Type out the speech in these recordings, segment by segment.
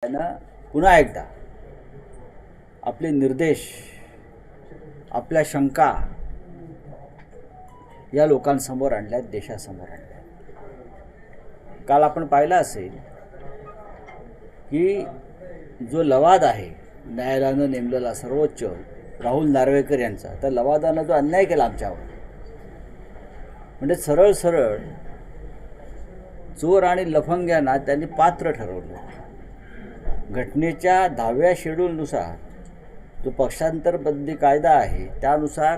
पुन्हा एकदा आपले निर्देश, आपल्या शंका या लोकांसमोर आणल्यात, देशासमोर आणल्यात। काल आपण पाहिलं असेल की जो लवाद आहे न्यायालयानं नेमलेला सर्वोच्च राहुल नार्वेकर यांचा, त्या लवादानं जो अन्याय केला आमच्यावर, म्हणजे सरळ सरळ चोर आणि लफंग्यांना त्यांनी पात्र ठरवलं। घटनेच्या 10व्या शेड्यूलनुसार जो पक्षांतर बंदी कायदा आहे त्यानुसार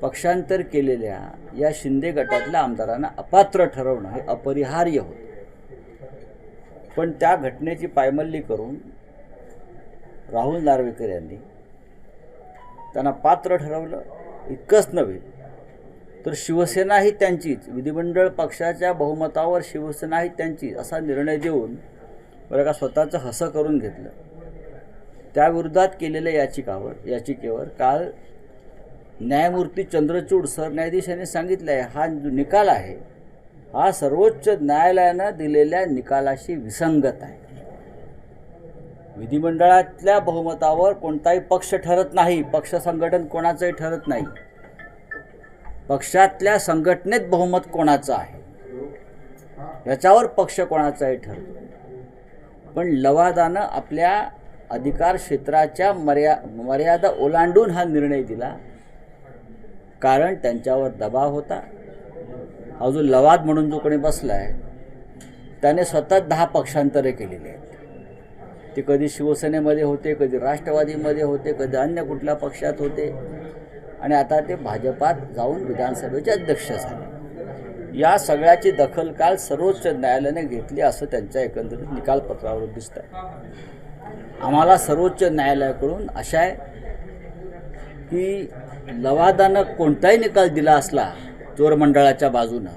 पक्षांतर केलेल्या या शिंदे गटातल्या आमदारांना अपात्र ठरवणं हे अपरिहार्य होतं। पण त्या घटनेची पायमल्ली करून राहुल नार्वेकर यांनी त्यांना पात्र ठरवलं। इतकंच नव्हे तर शिवसेना ही त्यांचीच, विधिमंडळ पक्षाच्या बहुमतावर शिवसेना ही त्यांची असा निर्णय देऊन बरं का स्वतःचं हसं करून घेतलं। त्याविरोधात केलेल्या याचिकेवर काल न्यायमूर्ती चंद्रचूड सरन्यायाधीश यांनी सांगितलं आहे हा जो निकाल आहे हा सर्वोच्च न्यायालयानं दिलेल्या निकालाशी विसंगत आहे। विधिमंडळातल्या बहुमतावर कोणताही पक्ष ठरत नाही, पक्ष संघटन कोणाचंही ठरत नाही, पक्षातल्या संघटनेत बहुमत कोणाचं आहे याच्यावर पक्ष कोणाचाही ठरतो। पण लवादानं आपल्या अधिकार क्षेत्राच्या मर्यादा ओलांडून हा निर्णय दिला, कारण त्यांच्यावर दबाव होता। हा जो लवाद म्हणून जो कोणी बसला आहे त्याने स्वतः 10 पक्षांतरे केलेली आहेत। ते कधी शिवसेनेमध्ये होते, कधी राष्ट्रवादीमध्ये होते, कधी अन्य कुठल्या पक्षात होते, आणि आता ते भाजपात जाऊन विधानसभेचे अध्यक्ष झाले। या सगळ्याची दखल काल सर्वोच्च न्यायालयाने घेतली असं त्यांच्या एकंदरीत निकालपत्रावर दिसतं। आम्हाला सर्वोच्च न्यायालयाकडून आशा आहे की लवादानं कोणताही निकाल दिला असला चोर मंडळाच्या बाजूनं,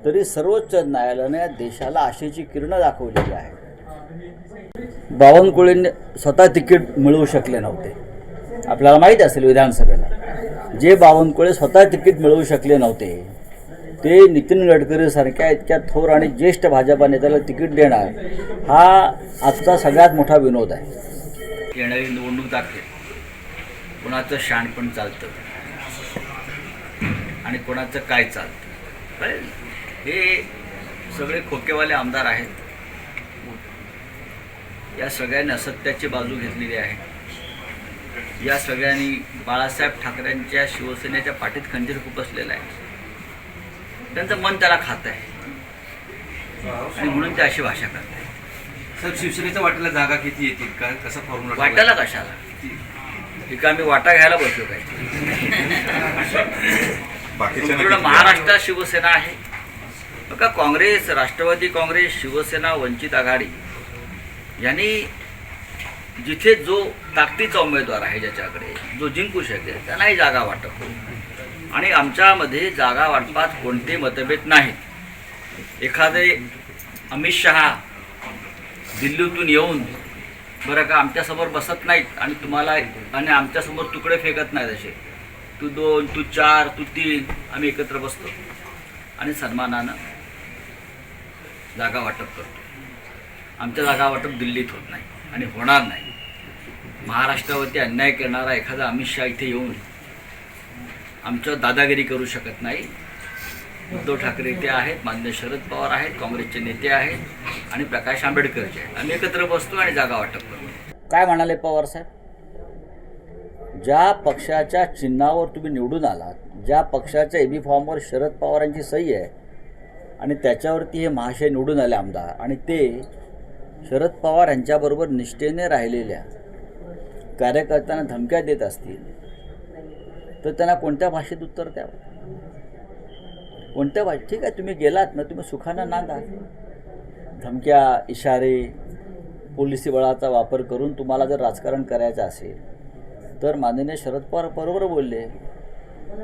तरी सर्वोच्च न्यायालयाने देशाला आशेची किरणं दाखवलेली आहेत। बावनकुळेंनी स्वतः तिकीट मिळवू शकले नव्हते, आपल्याला माहीत असेल विधानसभेला जे बावनकुळे स्वतः तिकीट मिळवू शकले नव्हते ते नितीन गडकरीसारख्या इतक्या थोर आणि ज्येष्ठ भाजपा नेत्याला तिकीट देणार हा आजचा सगळ्यात मोठा विनोद आहे। येणारी निवडणूक दाखवेल कोणाचं शाणपण चालतं आणि कोणाचं काय चालतं। हे सगळे खोकेवाले आमदार आहेत, या सगळ्यांनी असत्याची बाजू घेतलेली आहे। या सगळ्यांनी बाळासाहेब ठाकरेंच्या शिवसेनेच्या पाठीत खंजीर खुपसलेला आहे, त्यांचं मन त्याला खात आहे आणि म्हणून ते अशी भाषा करत आहे। सर, शिवसेनेच्या वाट्याला जागा किती येतील, काय कसा फॉर्म्युला? वाट्याला कशाला, ठीक आहे, आम्ही वाटा घ्यायला बसलो काय? पूर्ण महाराष्ट्रात शिवसेना आहे बघा। काँग्रेस, राष्ट्रवादी काँग्रेस, शिवसेना, वंचित आघाडी यांनी जिथे जो ताकदीचा उमेदवार आहे ज्याच्याकडे जो जिंकू शकेल त्यांनाही जागा वाटप करू, आणि आमच्यामध्ये जागा वाटपात कोणते मतभेद नाहीत। एखादे अमित शहा दिल्लीतून येऊन बरं का आमच्यासमोर बसत नाहीत आणि तुम्हाला आणि आमच्यासमोर तुकडे फेकत नाहीत, असे तू 2, तू 4, तू 3, आम्ही एकत्र बसतो आणि सन्मानानं जागा वाटप करतो। आमच्या जागा वाटप दिल्लीत होत नाही आणि होणार नाही। महाराष्ट्रावरती अन्याय करणारा एखादा अमित शहा इथे येऊन आमच्यावर दादागिरी करू शकत नाही। उद्धव ठाकरे ते आहेत, माननीय शरद पवार आहेत, काँग्रेसचे नेते आहेत आणि प्रकाश आंबेडकरचे आहेत, आम्ही एकत्र बसतो आणि जागा वाटप करतो। काय म्हणाले पवार साहेब, ज्या पक्षाच्या चिन्हावर तुम्ही निवडून आलात, ज्या पक्षाच्या एबी फॉर्मवर शरद पवारांची सही आहे आणि त्याच्यावरती हे महाशय निवडून आले आमदार, आणि ते शरद पवार यांच्याबरोबर निष्ठेने राहिलेल्या कार्यकर्त्यांना धमक्या देत असतील तर त्यांना कोणत्या भाषेत उत्तर द्यावं? कोणत्या भाषेत? ठीक आहे, तुम्ही गेलात ना, तुम्ही सुखानं नांदा। धमक्या, इशारे, पोलिसी बळाचा वापर करून तुम्हाला जर राजकारण करायचं असेल तर माननीय शरद पवार बरोबर बोलले,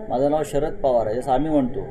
माझं नाव शरद पवार आहे जसं आम्ही म्हणतो,